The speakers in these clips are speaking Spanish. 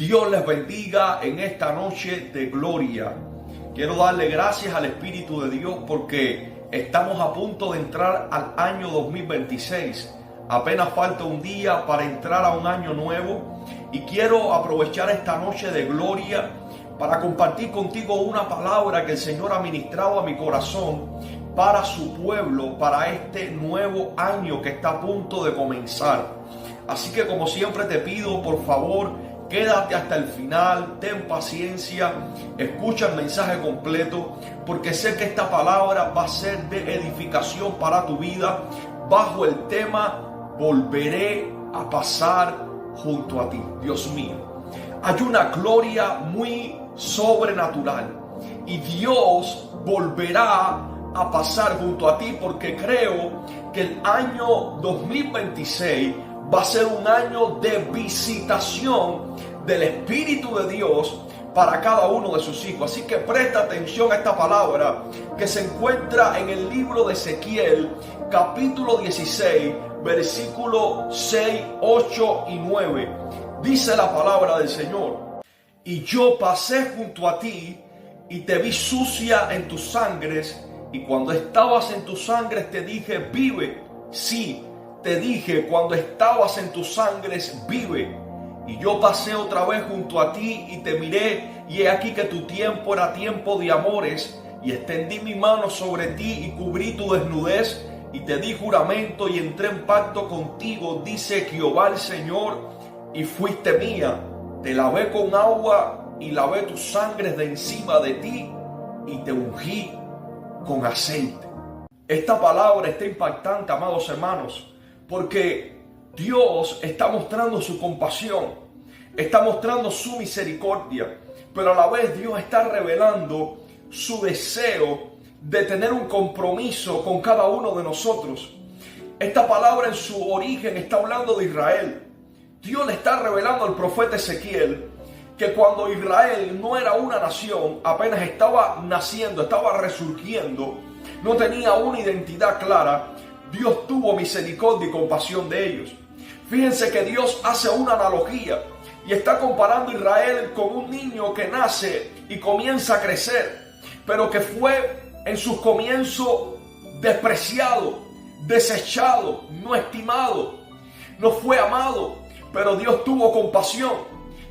Dios les bendiga en esta noche de gloria. Quiero darle gracias al Espíritu de Dios porque estamos a punto de entrar al año 2026. Apenas falta un día para entrar a un año nuevo y quiero aprovechar esta noche de gloria para compartir contigo una palabra que el Señor ha ministrado a mi corazón para su pueblo, para este nuevo año que está a punto de comenzar. Así que como siempre te pido, por favor, quédate hasta el final, ten paciencia, escucha el mensaje completo, porque sé que esta palabra va a ser de edificación para tu vida, bajo el tema, volveré a pasar junto a ti. Dios mío, hay una gloria muy sobrenatural y Dios volverá a pasar junto a ti, porque creo que el año 2026 va a ser un año de visitación del Espíritu de Dios para cada uno de sus hijos. Así que presta atención a esta palabra que se encuentra en el libro de Ezequiel, capítulo 16, versículo 6, 8 y 9. Dice la palabra del Señor: y yo pasé junto a ti y te vi sucia en tus sangres, y cuando estabas en tus sangres te dije, vive. Sí, te dije, cuando estabas en tus sangres, vive. Y yo pasé otra vez junto a ti y te miré, y he aquí que tu tiempo era tiempo de amores, y extendí mi mano sobre ti y cubrí tu desnudez, y te di juramento y entré en pacto contigo, dice Jehová el Señor, y fuiste mía. Te lavé con agua y lavé tus sangres de encima de ti, y te ungí con aceite. Esta palabra está impactante, amados hermanos, porque Dios está mostrando su compasión, está mostrando su misericordia, pero a la vez Dios está revelando su deseo de tener un compromiso con cada uno de nosotros. Esta palabra en su origen está hablando de Israel. Dios le está revelando al profeta Ezequiel que cuando Israel no era una nación, apenas estaba naciendo, estaba resurgiendo, no tenía una identidad clara, Dios tuvo misericordia y compasión de ellos. Fíjense que Dios hace una analogía y está comparando a Israel con un niño que nace y comienza a crecer, pero que fue en sus comienzos despreciado, desechado, no estimado, no fue amado, pero Dios tuvo compasión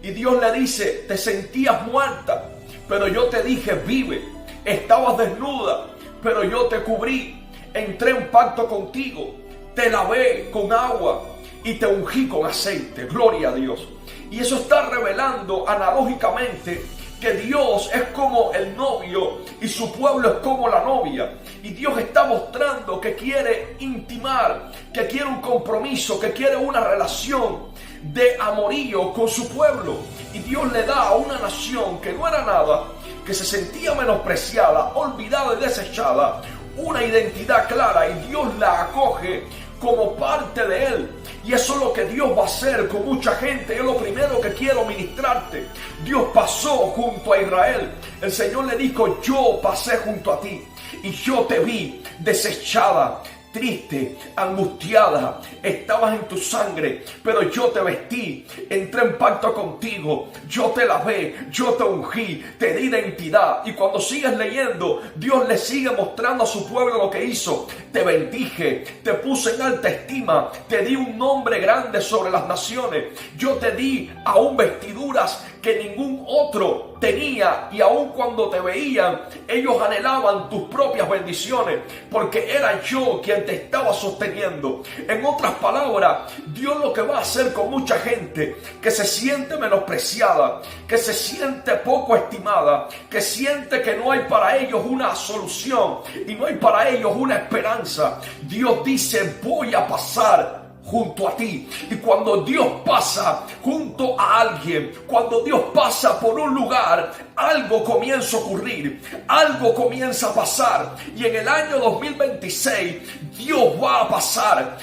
y Dios le dice: te sentías muerta, pero yo te dije, vive. Estabas desnuda, pero yo te cubrí. Entré en pacto contigo, te lavé con agua y te ungí con aceite. Gloria a Dios. Y eso está revelando analógicamente que Dios es como el novio y su pueblo es como la novia. Y Dios está mostrando que quiere intimar, que quiere un compromiso, que quiere una relación de amorío con su pueblo. Y Dios le da a una nación que no era nada, que se sentía menospreciada, olvidada y desechada, una identidad clara, y Dios la acoge como parte de Él. Y eso es lo que Dios va a hacer con mucha gente. Es lo primero que quiero ministrarte. Dios pasó junto a Israel. El Señor le dijo: yo pasé junto a ti y yo te vi desechada, triste, angustiada, estabas en tu sangre, pero yo te vestí, entré en pacto contigo, yo te lavé, yo te ungí, te di identidad. Y cuando sigues leyendo, Dios le sigue mostrando a su pueblo lo que hizo. Te bendije, te puse en alta estima, te di un nombre grande sobre las naciones, yo te di aún vestiduras que ningún otro tenía, y aun cuando te veían, ellos anhelaban tus propias bendiciones, porque era yo quien te estaba sosteniendo. En otras palabras, Dios lo que va a hacer con mucha gente que se siente menospreciada, que se siente poco estimada, que siente que no hay para ellos una solución y no hay para ellos una esperanza, Dios dice: voy a pasar junto a ti. Y cuando Dios pasa junto a alguien, cuando Dios pasa por un lugar, algo comienza a ocurrir, algo comienza a pasar. Y en el año 2026 Dios va a pasar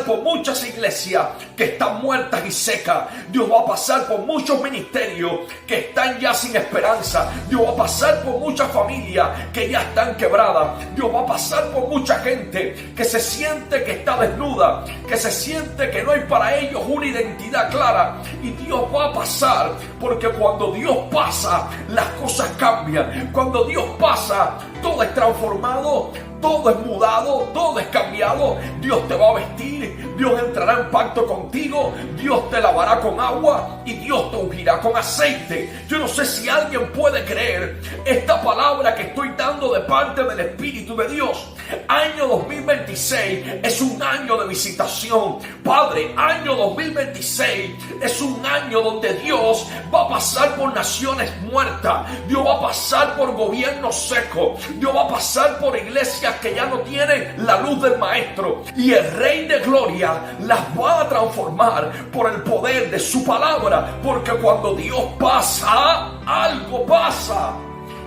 por muchas iglesias que están muertas y secas. Dios va a pasar por muchos ministerios que están ya sin esperanza. Dios va a pasar por muchas familias que ya están quebradas. Dios va a pasar por mucha gente que se siente que está desnuda, que se siente que no hay para ellos una identidad clara. Y Dios va a pasar, porque cuando Dios pasa, las cosas cambian. Cuando Dios pasa, todo es transformado, todo es mudado, todo es cambiado. Dios te va a vestir, Dios entrará en pacto contigo, Dios te lavará con agua y Dios te ungirá con aceite. Yo no sé si alguien puede creer esta palabra que estoy dando de parte del Espíritu de Dios. Año 2026 es un año de visitación. Padre, año 2026 es un año donde Dios va a pasar por naciones muertas. Dios va a pasar por gobiernos secos. Dios va a pasar por iglesias que ya no tienen la luz del Maestro. Y el Rey de Gloria las va a transformar por el poder de su palabra. Porque cuando Dios pasa, algo pasa.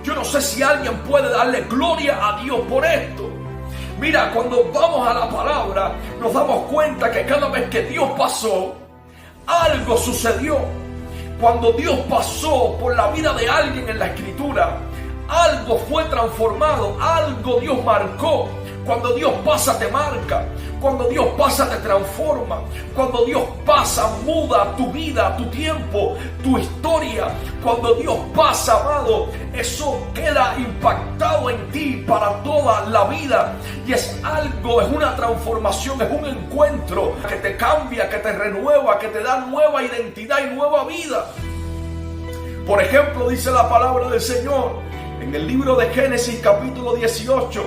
Yo no sé si alguien puede darle gloria a Dios por esto. Mira, cuando vamos a la palabra, nos damos cuenta que cada vez que Dios pasó, algo sucedió. Cuando Dios pasó por la vida de alguien en la Escritura, algo fue transformado, algo Dios marcó. Cuando Dios pasa, te marca. Cuando Dios pasa, te transforma. Cuando Dios pasa, muda tu vida, tu tiempo, tu historia. Cuando Dios pasa, amado, eso queda impactado en ti para toda la vida. Y es algo, es una transformación, es un encuentro que te cambia, que te renueva, que te da nueva identidad y nueva vida. Por ejemplo, dice la palabra del Señor en el libro de Génesis capítulo 18,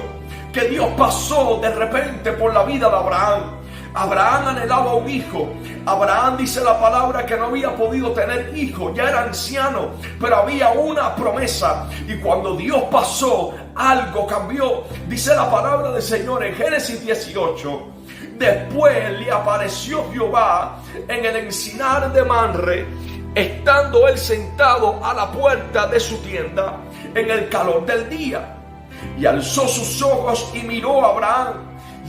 que Dios pasó de repente por la vida de Abraham. Abraham anhelaba un hijo. Abraham, dice la palabra, que no había podido tener hijo, ya era anciano, pero había una promesa. Y cuando Dios pasó, algo cambió. Dice la palabra del Señor en Génesis 18. Después le apareció Jehová en el encinar de Manre, estando él sentado a la puerta de su tienda en el calor del día. Y alzó sus ojos y miró a Abraham,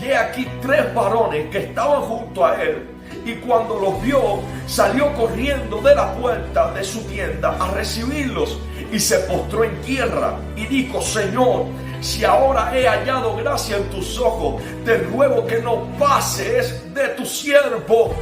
y he aquí 3 varones que estaban junto a él. Y cuando los vio, salió corriendo de la puerta de su tienda a recibirlos, y se postró en tierra y dijo: Señor, si ahora he hallado gracia en tus ojos, te ruego que no pases de tu siervo.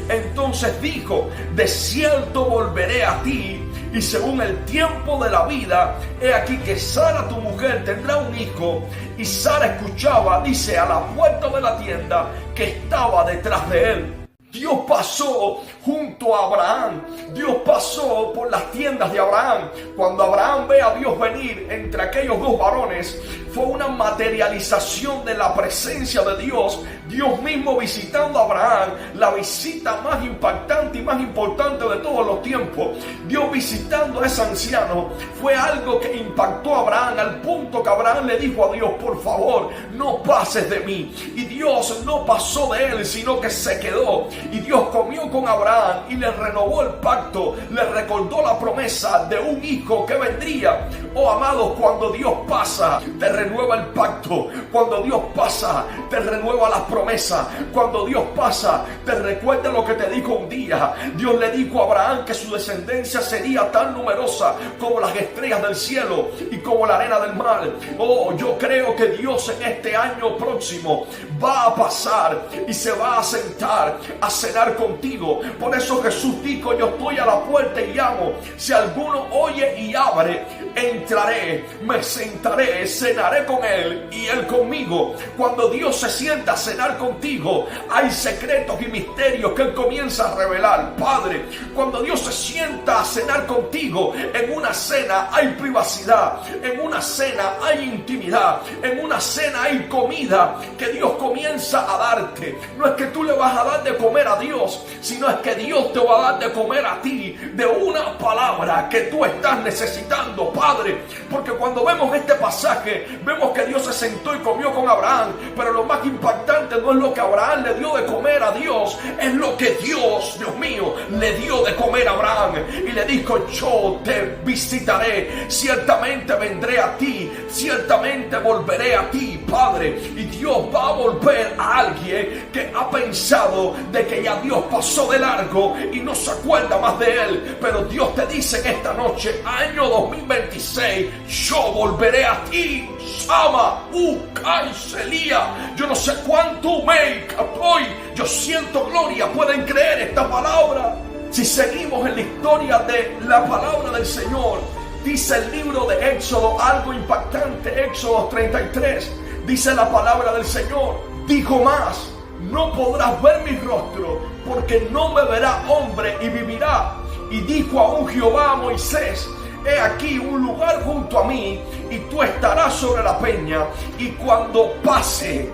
Entonces dijo: de cierto volveré a ti, y según el tiempo de la vida, he aquí que Sara tu mujer tendrá un hijo. Y Sara escuchaba, dice, a la puerta de la tienda que estaba detrás de él. Dios pasó junto a Abraham. Dios pasó por las tiendas de Abraham. Cuando Abraham ve a Dios venir entre aquellos 2 varones, fue una materialización de la presencia de Dios. Dios mismo visitando a Abraham, la visita más impactante y más importante de todos los tiempos. Dios visitando a ese anciano fue algo que impactó a Abraham, al punto que Abraham le dijo a Dios: por favor, no pases de mí. Y Dios no pasó de él, sino que se quedó. Y Dios comió con Abraham y le renovó el pacto, le recordó la promesa de un hijo que vendría. Oh amados, cuando Dios pasa, te renueva el pacto. Cuando Dios pasa, te renueva las promesas. Cuando Dios pasa, te recuerda lo que te dijo un día. Dios le dijo a Abraham que su descendencia sería tan numerosa como las estrellas del cielo y como la arena del mar. Oh, yo creo que Dios en este año próximo va a pasar y se va a sentar a cenar contigo. Por eso Jesús dijo: yo estoy a la puerta y llamo. Si alguno oye y abre, entraré, me sentaré, cenaré con él y él conmigo. Cuando Dios se sienta a cenar contigo, hay secretos y misterios que él comienza a revelar. Padre, cuando Dios se sienta a cenar contigo, en una cena hay privacidad, en una cena hay intimidad, en una cena hay comida que Dios comienza a darte. No es que tú le vas a dar de comer a Dios, sino es que Dios te va a dar de comer a ti de una palabra que tú estás necesitando, Padre. Porque cuando vemos este pasaje, vemos que Dios se sentó y comió con Abraham, pero lo más impactante no es lo que Abraham le dio de comer a Dios, es lo que Dios, Dios mío, le dio de comer a Abraham. Y le dijo: yo te visitaré, ciertamente vendré a ti, ciertamente volveré a ti, Padre. Y Dios va a volver a alguien que ha pensado de que ya Dios pasó de largo y no se acuerda más de él. Pero Dios te dice en esta noche, año 2026, 2026 yo volveré a ti. Sama, Ukaiselia. Yo no sé cuánto me hoy. Yo siento gloria. Pueden creer esta palabra. Si seguimos en la historia de la palabra del Señor, dice el libro de Éxodo algo impactante. Éxodo 33. Dice la palabra del Señor. Dijo más: no podrás ver mi rostro, porque no me verá hombre y vivirá. Y dijo aún Jehová a Moisés: he aquí un lugar junto a mí, y tú estarás sobre la peña, y cuando pase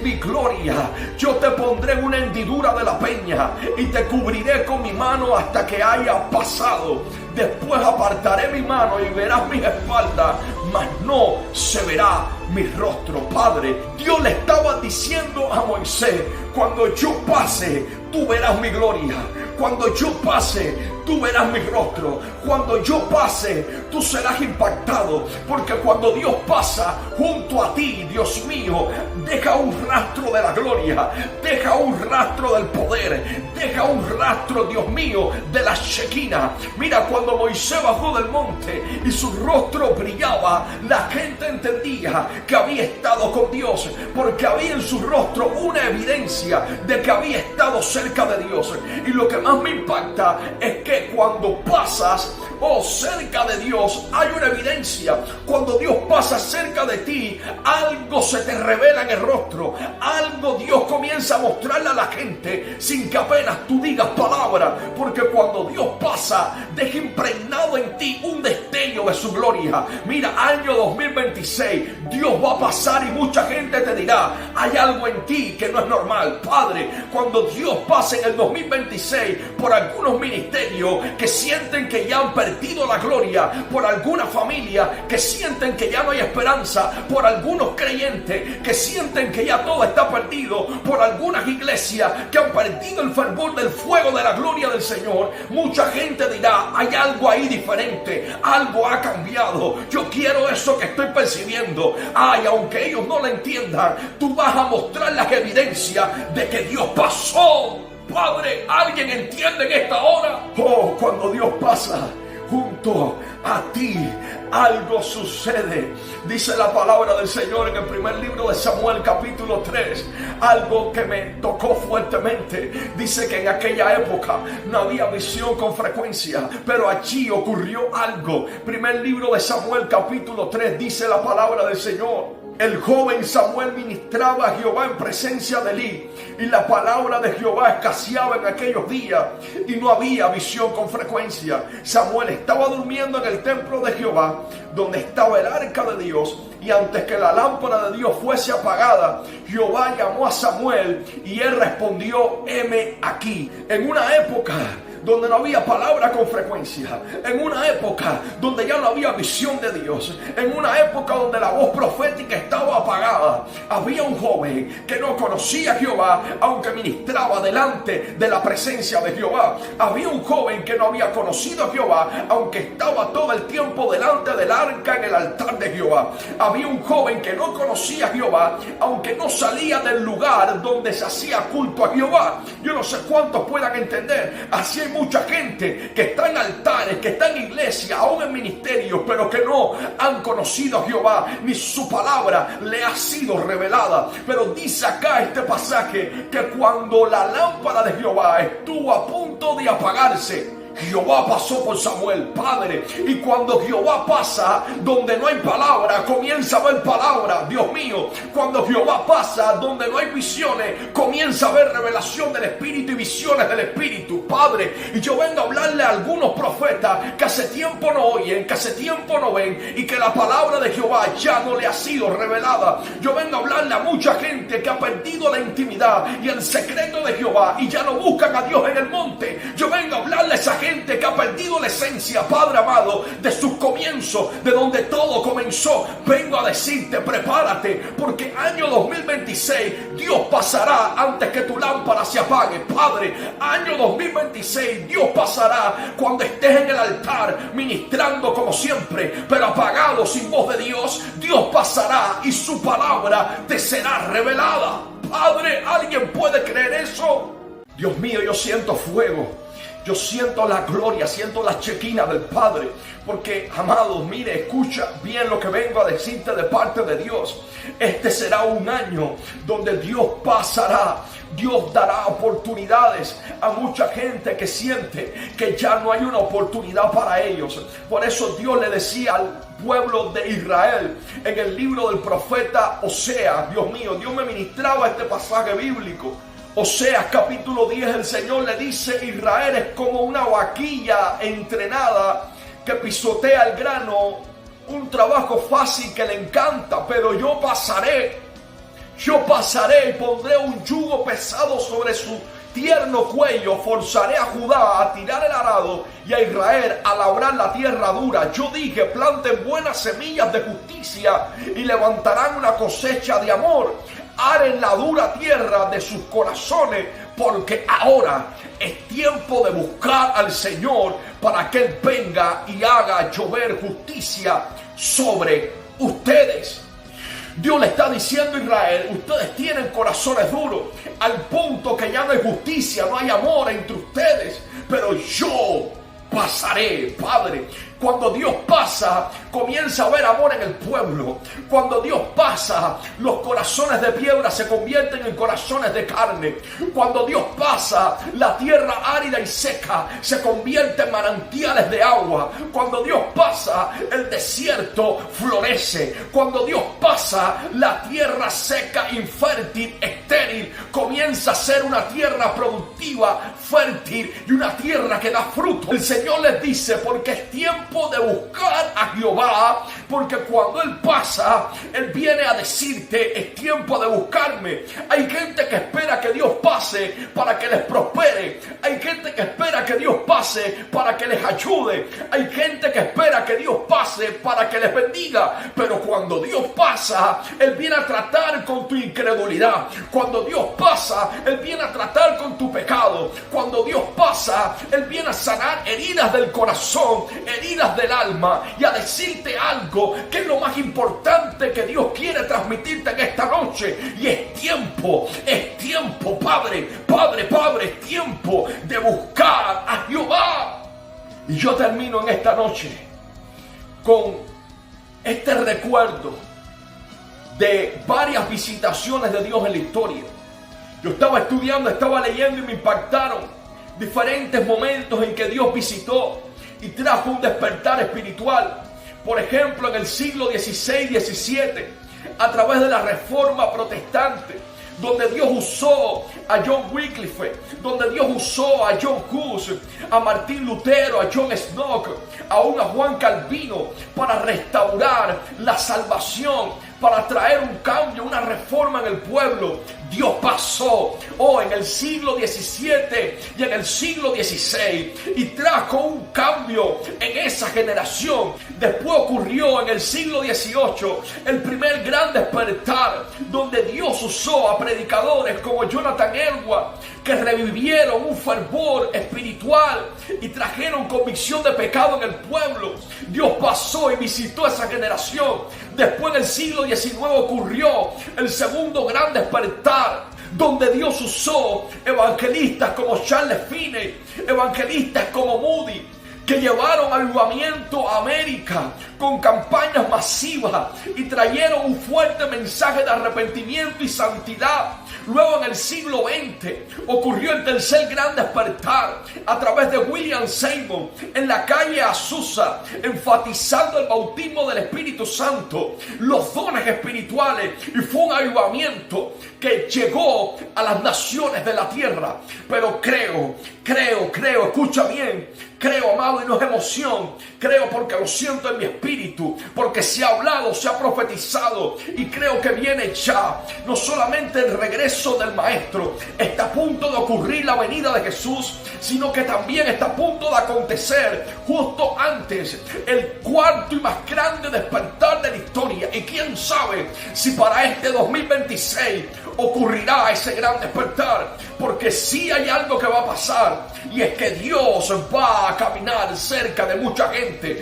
mi gloria, yo te pondré en una hendidura de la peña, y te cubriré con mi mano hasta que haya pasado. Después apartaré mi mano y verás mis espaldas, mas no se verá mi rostro. Padre, Dios le estaba diciendo a Moisés: cuando yo pase, tú verás mi gloria. Cuando yo pase, tú verás mi rostro. Cuando yo pase, tú serás impactado. Porque cuando Dios pasa junto a ti, Dios mío, deja un rastro de la gloria, deja un rastro del poder, deja un rastro, Dios mío, de la Shekinah. Mira, cuando Moisés bajó del monte y su rostro brillaba, la gente entendía que había estado con Dios, porque había en su rostro una evidencia de que había estado cerca de Dios. Y lo que más me impacta es que cuando pasas cerca de Dios, hay una evidencia. Cuando Dios pasa cerca de ti, algo se te revela en el rostro, algo Dios comienza a mostrarle a la gente sin que apenas tú digas palabra, porque cuando Dios pasa, deja impregnado en ti un destello de su gloria. Mira, año 2026, Dios va a pasar y mucha gente te dirá: hay algo en ti que no es normal. Padre, cuando Dios pase en el 2026 por algunos ministerios que sienten que ya han perdido la gloria, por alguna familia que sienten que ya no hay esperanza, por algunos creyentes que sienten que ya todo está perdido, por algunas iglesias que han perdido el fervor del fuego de la gloria del Señor, mucha gente dirá: hay algo ahí diferente, algo ha cambiado, yo quiero eso que estoy percibiendo. Ay, aunque ellos no lo entiendan, tú vas a mostrar las evidencias de que Dios pasó. Padre, ¿alguien entiende en esta hora? Cuando Dios pasa junto a ti, algo sucede. Dice la palabra del Señor en el primer libro de Samuel, capítulo 3, algo que me tocó fuertemente. Dice que en aquella época no había visión con frecuencia, pero allí ocurrió algo. Primer libro de Samuel, capítulo 3, dice la palabra del Señor: el joven Samuel ministraba a Jehová en presencia de Elí, y la palabra de Jehová escaseaba en aquellos días, y no había visión con frecuencia. Samuel estaba durmiendo en el templo de Jehová, donde estaba el arca de Dios, y antes que la lámpara de Dios fuese apagada, Jehová llamó a Samuel, y él respondió: heme aquí. En una época donde no había palabra con frecuencia, en una época donde ya no había visión de Dios, en una época donde la voz profética estaba apagada, había un joven que no conocía a Jehová, aunque ministraba delante de la presencia de Jehová. Había un joven que no había conocido a Jehová, aunque estaba todo el tiempo delante del arca en el altar de Jehová. Había un joven que no conocía a Jehová, aunque no salía del lugar donde se hacía culto a Jehová. Yo no sé cuántos puedan entender. Así hay mucha gente que está en altares, que está en iglesias, aún en ministerios, pero que no han conocido a Jehová, ni su palabra le ha sido revelada. Pero dice acá este pasaje que cuando la lámpara de Jehová estuvo a punto de apagarse, Jehová pasó por Samuel, Padre. Y cuando Jehová pasa donde no hay palabra, comienza a haber palabra. Dios mío, cuando Jehová pasa donde no hay visiones, comienza a haber revelación del Espíritu y visiones del Espíritu, Padre. Y yo vengo a hablarle a algunos profetas que hace tiempo no oyen, que hace tiempo no ven, y que la palabra de Jehová ya no le ha sido revelada. Yo vengo a hablarle a mucha gente que ha perdido la intimidad y el secreto de Jehová, y ya no buscan a Dios en el monte. Yo vengo a hablarle a esa gente que ha perdido la esencia, Padre amado, de sus comienzos, de donde todo comenzó. Vengo a decirte: prepárate, porque año 2026 Dios pasará antes que tu lámpara se apague, Padre. Año 2026 Dios pasará cuando estés en el altar ministrando como siempre, pero apagado, sin voz de Dios. Dios pasará y su palabra te será revelada. Padre, ¿alguien puede creer eso? Dios mío, yo siento fuego. Yo siento la gloria, siento la chequina del Padre. Porque, amados, mire, escucha bien lo que vengo a decirte de parte de Dios. Este será un año donde Dios pasará. Dios dará oportunidades a mucha gente que siente que ya no hay una oportunidad para ellos. Por eso Dios le decía al pueblo de Israel en el libro del profeta Oseas, Dios mío, Dios me ministraba este pasaje bíblico. Oseas capítulo 10, el Señor le dice: Israel es como una vaquilla entrenada que pisotea el grano, un trabajo fácil que le encanta, pero yo pasaré y pondré un yugo pesado sobre su tierno cuello, forzaré a Judá a tirar el arado y a Israel a labrar la tierra dura. Yo dije: planten buenas semillas de justicia y levantarán una cosecha de amor. Aren la dura tierra de sus corazones, porque ahora es tiempo de buscar al Señor para que Él venga y haga llover justicia sobre ustedes. Dios le está diciendo a Israel: ustedes tienen corazones duros, al punto que ya no hay justicia, no hay amor entre ustedes, pero yo pasaré, Padre. Cuando Dios pasa, comienza a haber amor en el pueblo. Cuando Dios pasa, los corazones de piedra se convierten en corazones de carne. Cuando Dios pasa, la tierra árida y seca se convierte en manantiales de agua. Cuando Dios pasa, el desierto florece. Cuando Dios pasa, la tierra seca, infértil, estéril, comienza a ser una tierra productiva, fértil y una tierra que da fruto. El Señor les dice: porque es tiempo de buscar a Jehová, porque cuando Él pasa, Él viene a decirte: es tiempo de buscarme. Hay gente que espera que Dios pase para que les prospere. Hay gente que espera que Dios pase para que les ayude. Hay gente que espera que Dios pase para que les bendiga. Pero cuando Dios pasa, Él viene a tratar con tu incredulidad. Cuando Dios pasa, Él viene a tratar con tu pecado. Cuando Dios pasa, Él viene a sanar heridas del corazón, heridas del alma, y a decirte algo que es lo más importante que Dios quiere transmitirte en esta noche. Y es tiempo, Padre, es tiempo de buscar a Jehová. Y yo termino en esta noche con este recuerdo de varias visitaciones de Dios en la historia. Yo estaba estudiando, estaba leyendo y me impactaron diferentes momentos en que Dios visitó y trajo un despertar espiritual. Por ejemplo, en el siglo XVI, XVII, a través de la Reforma Protestante, donde Dios usó a John Wycliffe, donde Dios usó a John Hus, a Martín Lutero, a John Snow, aún a Juan Calvino, para restaurar la salvación, para traer un cambio, una reforma en el pueblo. Dios pasó en el siglo XVII y en el siglo XVI y trajo un cambio en esa generación. Después ocurrió en el siglo XVIII el primer gran despertar, donde Dios usó a predicadores como Jonathan Edwards, que revivieron un fervor espiritual y trajeron convicción de pecado en el pueblo. Dios pasó y visitó esa generación. Después, en el siglo XIX, ocurrió el segundo gran despertar, donde Dios usó evangelistas como Charles Finney, evangelistas como Moody, que llevaron avivamiento a América con campañas masivas y trajeron un fuerte mensaje de arrepentimiento y santidad. Luego, en el siglo XX, ocurrió el tercer gran despertar a través de William Seymour en la calle Azusa, enfatizando el bautismo del Espíritu Santo, los dones espirituales, y fue un avivamiento que llegó a las naciones de la tierra. Pero creo, escucha bien, creo, amado, y no es emoción, creo porque lo siento en mi espíritu, porque se ha hablado, se ha profetizado, y creo que viene ya, no solamente el regreso del Maestro, está a punto de ocurrir la venida de Jesús, sino que también está a punto de acontecer justo antes el cuarto y más grande despertar de la historia. Y quién sabe si para este 2026 ocurrirá ese gran despertar, porque sí hay algo que va a pasar, y es que Dios va a caminar cerca de mucha gente.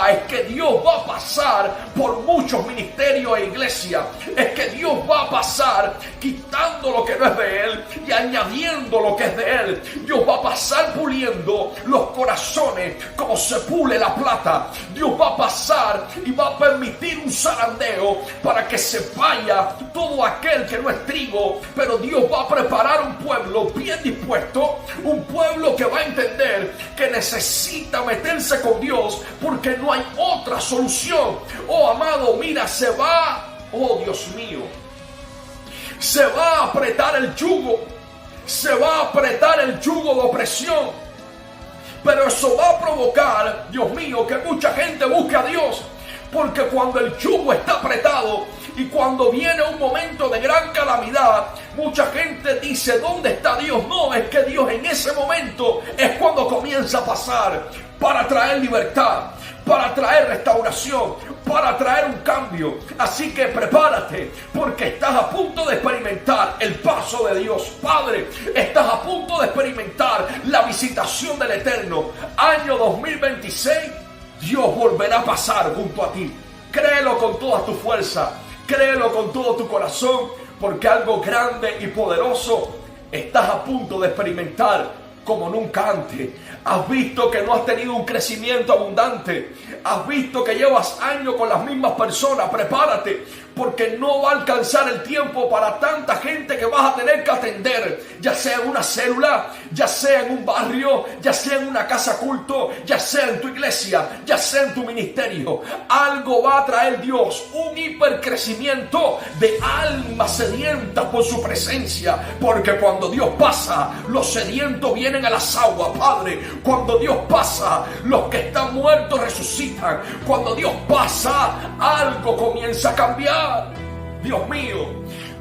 Es que Dios va a pasar por muchos ministerios e iglesias. Es que Dios va a pasar quitando quitando lo que no es de Él y añadiendo lo que es de Él. Dios va a pasar puliendo los corazones como se pule la plata. Dios va a pasar y va a permitir un zarandeo para que se vaya todo aquel que no es trigo. Pero Dios va a preparar un pueblo bien dispuesto, un pueblo que va a entender que necesita meterse con Dios porque no hay otra solución. Oh amado, mira, se va, oh Dios mío, se va a apretar el yugo, se va a apretar el yugo de opresión, pero eso va a provocar, Dios mío, que mucha gente busque a Dios, porque cuando el yugo está apretado y cuando viene un momento de gran calamidad, mucha gente dice, ¿dónde está Dios? No, es que Dios en ese momento es cuando comienza a pasar para traer libertad, para traer restauración, para traer un cambio. Así que prepárate, porque estás a punto de experimentar el paso de Dios Padre. Estás a punto de experimentar la visitación del Eterno. Año 2026, Dios volverá a pasar junto a ti. Créelo con toda tu fuerza, créelo con todo tu corazón, porque algo grande y poderoso estás a punto de experimentar como nunca antes. Has visto que no has tenido un crecimiento abundante. Has visto que llevas años con las mismas personas. Prepárate, porque no va a alcanzar el tiempo para tanta gente que vas a tener que atender, ya sea en una célula, ya sea en un barrio, ya sea en una casa culto, ya sea en tu iglesia, ya sea en tu ministerio. Algo va a traer Dios, un hipercrecimiento de almas sedientas por su presencia, porque cuando Dios pasa, los sedientos vienen a las aguas, Padre. Cuando Dios pasa, los que están muertos resucitan. Cuando Dios pasa, algo comienza a cambiar. Dios mío,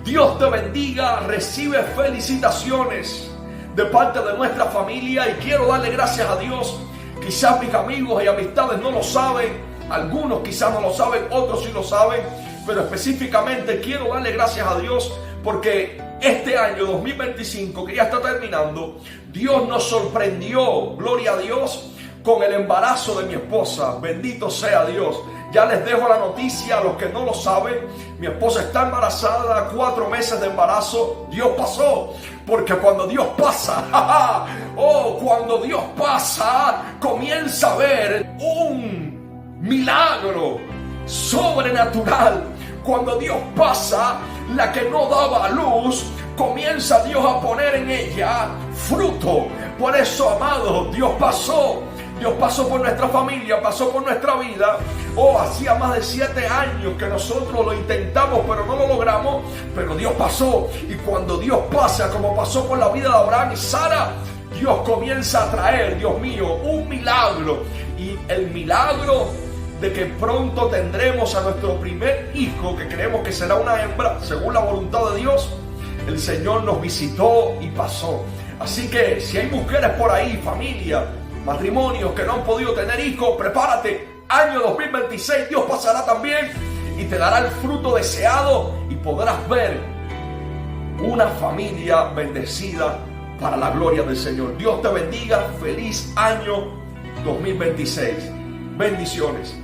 Dios te bendiga. Recibe felicitaciones de parte de nuestra familia y quiero darle gracias a Dios. Quizás mis amigos y amistades no lo saben, algunos quizás no lo saben, otros sí lo saben, pero específicamente quiero darle gracias a Dios porque este año 2025 que ya está terminando, Dios nos sorprendió, gloria a Dios, con el embarazo de mi esposa. Bendito sea Dios. Ya les dejo la noticia a los que no lo saben. Mi esposa está embarazada, 4 meses de embarazo. Dios pasó, porque cuando Dios pasa, cuando Dios pasa, comienza a ver un milagro sobrenatural. Cuando Dios pasa, la que no daba luz, comienza Dios a poner en ella fruto. Por eso, amado, Dios pasó. Dios pasó por nuestra familia, pasó por nuestra vida. Hacía más de 7 años que nosotros lo intentamos, pero no lo logramos. Pero Dios pasó. Y cuando Dios pasa, como pasó por la vida de Abraham y Sara, Dios comienza a traer, Dios mío, un milagro. Y el milagro de que pronto tendremos a nuestro primer hijo, que creemos que será una hembra, según la voluntad de Dios. El Señor nos visitó y pasó. Así que si hay mujeres por ahí, familia, matrimonios que no han podido tener hijos, prepárate. Año 2026, Dios pasará también y te dará el fruto deseado y podrás ver una familia bendecida para la gloria del Señor. Dios te bendiga. Feliz año 2026. Bendiciones.